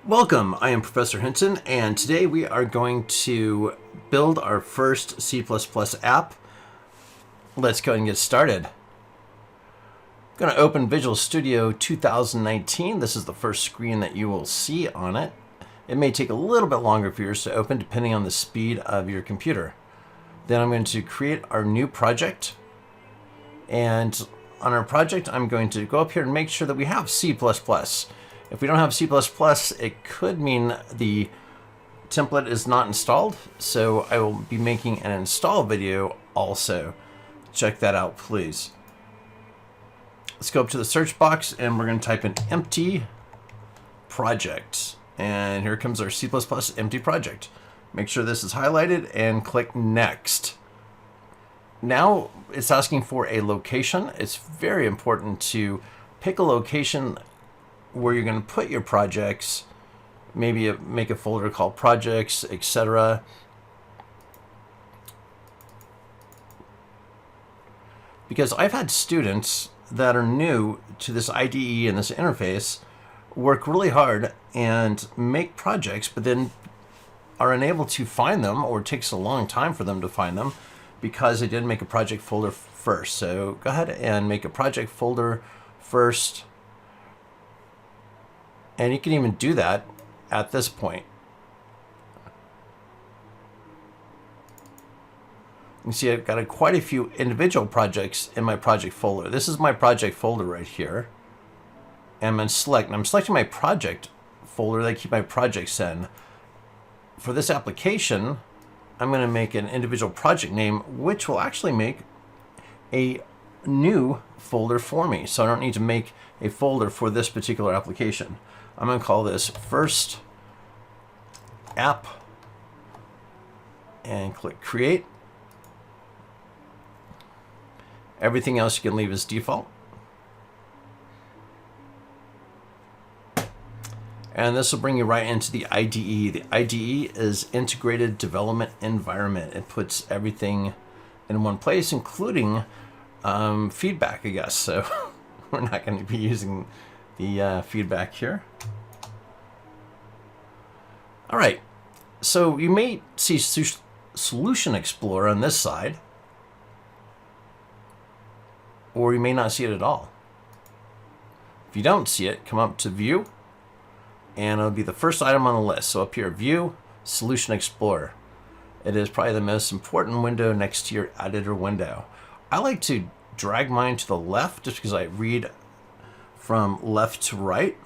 Welcome, I am Professor Hinton, and today we are going to build our first C++ app. Let's go ahead and get started. I'm going to open Visual Studio 2019. This is the first screen that you will see on it. It may take a little bit longer for yours to open depending on the speed of your computer. Then I'm going to create our new project. And on our project, I'm going to go up here and make sure that we have C++. If we don't have C++, it could mean the template is not installed. So I will be making an install video also. Check that out, please. Let's go up to the search box and we're going to type in empty project. And here comes our C++ empty project. Make sure this is highlighted and click next. Now it's asking for a location. It's very important to pick a location where you're going to put your projects. Maybe make a folder called projects, etc. Because I've had students that are new to this IDE and this interface work really hard and make projects, but then are unable to find them, or it takes a long time for them to find them because they didn't make a project folder first. So go ahead and make a project folder first. And you can even do that at this point. You see I've got quite a few individual projects in my project folder. This is my project folder right here. And I'm going to select, and I'm selecting my project folder that I keep my projects in. For this application, I'm going to make an individual project name, which will actually make a new folder for me. So I don't need to make a folder for this particular application. I'm going to call this first app and click create. Everything else you can leave as default. And this will bring you right into the IDE. The IDE is Integrated Development Environment. It puts everything in one place, including feedback, I guess. So we're not going to be using the feedback here. All right, so you may see Solution Explorer on this side, or you may not see it at all. If you don't see it, come up to View, and it'll be the first item on the list. So up here, View, Solution Explorer. It is probably the most important window next to your editor window. I like to drag mine to the left just because I read from left to right,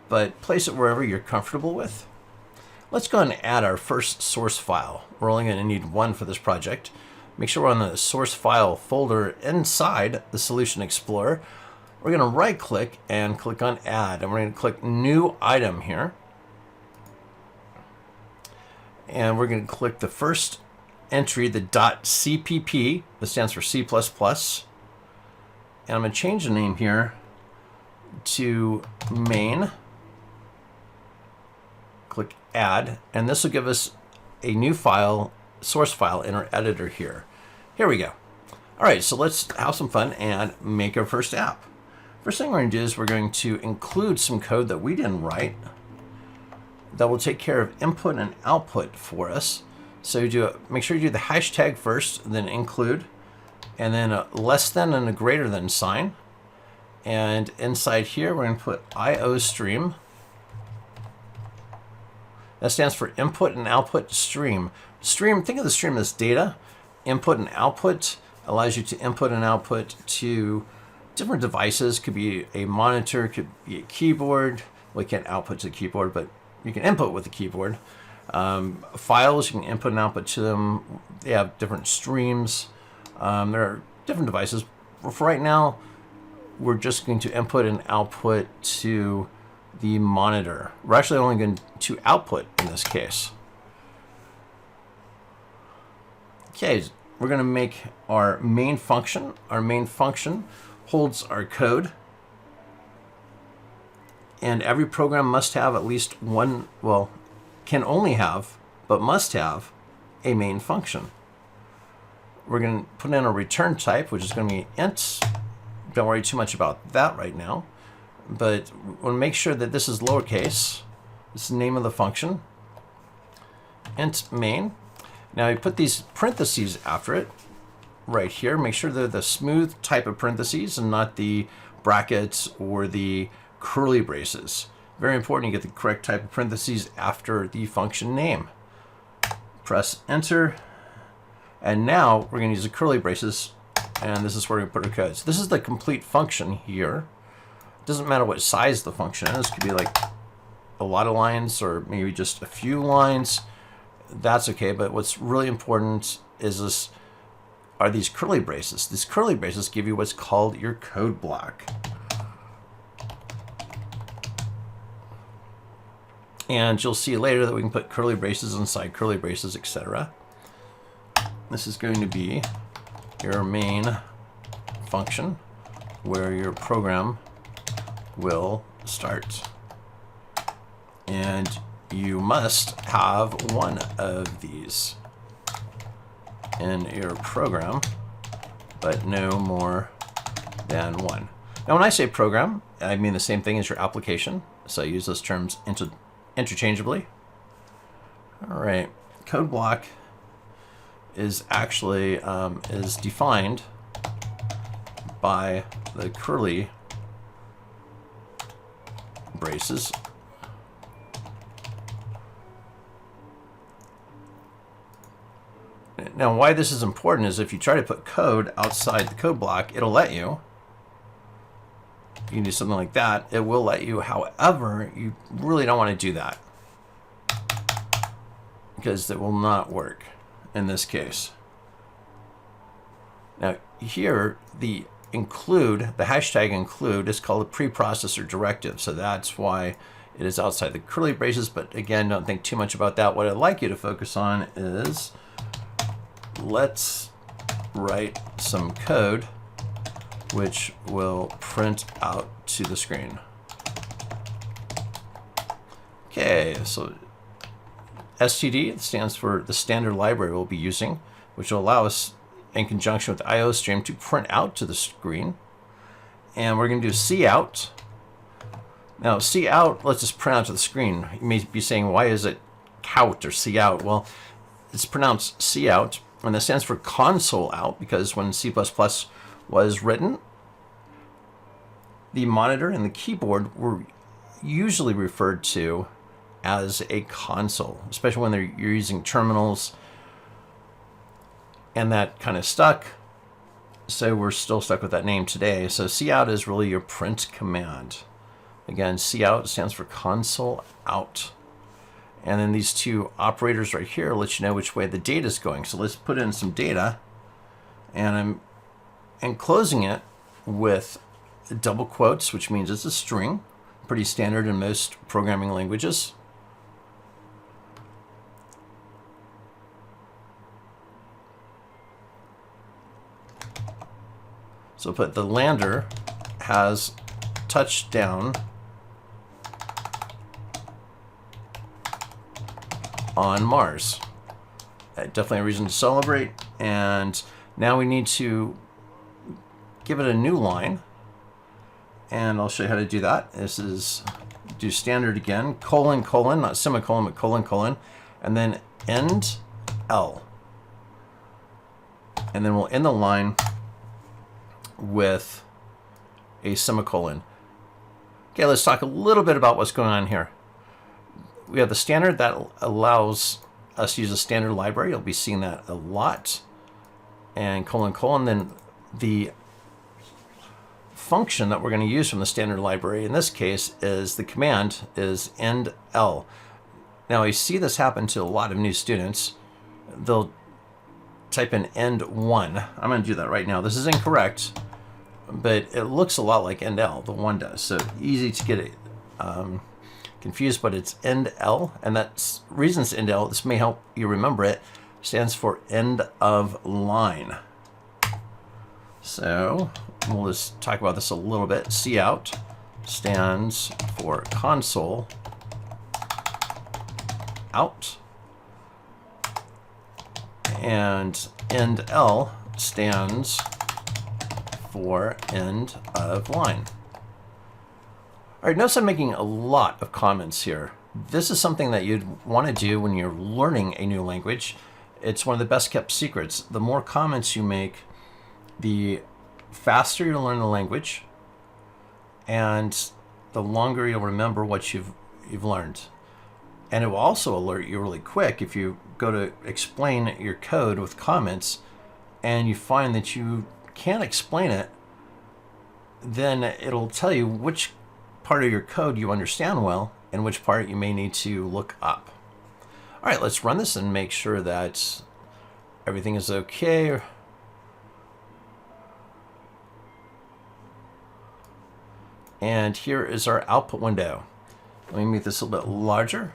but place it wherever you're comfortable with. Let's go ahead and add our first source file. We're only going to need one for this project. Make sure we're on the source file folder inside the Solution Explorer. We're going to right click and click on add, and we're going to click new item here. And we're going to click the first entry, the .cpp, that stands for C++. And I'm going to change the name here to main. Click add, and this will give us a new file, source file in our editor here. Here we go. All right, so let's have some fun and make our first app. First thing we're going to do is we're going to include some code that we didn't write that will take care of input and output for us. So make sure you do the hashtag first, then include, and then a less than and a greater than sign. And inside here, we're going to put IOStream. That stands for input and output stream. Stream, think of the stream as data. Input and output allows you to input and output to different devices. Could be a monitor, could be a keyboard. Well, you can't output to the keyboard, but you can input with the keyboard. Files, you can input and output to them. They have different streams. There are different devices. For right now, we're just going to input and output to the monitor. We're actually only going to output in this case. Okay, we're going to make our main function. Our main function holds our code. And every program must have at least one, well, can only have, but must have a main function. We're going to put in a return type, which is going to be int. Don't worry too much about that right now. But we'll make sure that this is lowercase This is the name of the function. Int main. Now you put these parentheses after it right here. Make sure they're the smooth type of parentheses and not the brackets or the curly braces. Very important you get the correct type of parentheses after the function name. Press enter. And now we're going to use the curly braces, and this is where we're going to put our codes. This is the complete function here. It doesn't matter what size the function is. It could be like a lot of lines or maybe just a few lines. That's okay, but what's really important is are these curly braces. These curly braces give you what's called your code block. And you'll see later that we can put curly braces inside curly braces, etc. This is going to be your main function where your program will start. And you must have one of these in your program, but no more than one. Now, when I say program, I mean the same thing as your application. So I use those terms interchangeably. All right, code block is actually is defined by the curly braces. Now, why this is important is if you try to put code outside the code block, it'll let you. You can do something like that. It will let you. However, you really don't want to do that because it will not work in this case. Now, here, the hashtag include is called a preprocessor directive. So that's why it is outside the curly braces. But again, don't think too much about that. What I'd like you to focus on is let's write some code which will print out to the screen. Okay, so STD stands for the standard library we'll be using, which will allow us, in conjunction with IOStream, to print out to the screen. And we're going to do cout. Now, cout lets us print out to the screen. You may be saying, why is it cout or cout? Well, it's pronounced cout, and that stands for console out, because when C++ was written, the monitor and the keyboard were usually referred to as a console, especially when you're using terminals and that kind of stuck. So we're still stuck with that name today. So cout is really your print command. Again, cout stands for console out. And then these two operators right here let you know which way the data is going. So let's put in some data, and I'm enclosing it with double quotes, which means it's a string, pretty standard in most programming languages. So put the lander has touched down on Mars. Definitely a reason to celebrate. And now we need to give it a new line. And I'll show you how to do that. This is do standard again, colon, colon, not semicolon, but colon, colon, and then end L. And then we'll end the line with a semicolon. Okay, let's talk a little bit about what's going on here. We have the standard that allows us to use a standard library. You'll be seeing that a lot. And colon, colon, then the function that we're going to use from the standard library in this case is the command is end L. Now you see this happen to a lot of new students. They'll type in end 1. I'm going to do that right now. This is incorrect, but it looks a lot like end L, the 1 does. So easy to get it confused, but it's end L, and that's reasons end L. This may help you remember it. Stands for end of line. So we'll just talk about this a little bit. Cout stands for console out, and end L stands for end of line. All right, notice I'm making a lot of comments here. This is something that you'd want to do when you're learning a new language. It's one of the best kept secrets. The more comments you make, the faster you'll learn the language, and the longer you'll remember what you've learned. And it will also alert you really quick if you go to explain your code with comments and you find that you can't explain it, then it'll tell you which part of your code you understand well and which part you may need to look up. All right, let's run this and make sure that everything is okay. And here is our output window. Let me make this a little bit larger.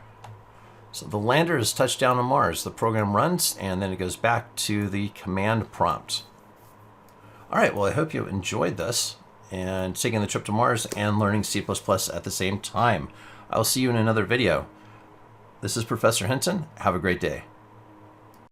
So the lander has touched down on Mars. The program runs, and then it goes back to the command prompt. All right, well, I hope you enjoyed this and taking the trip to Mars and learning C++ at the same time. I'll see you in another video. This is Professor Hinton. Have a great day.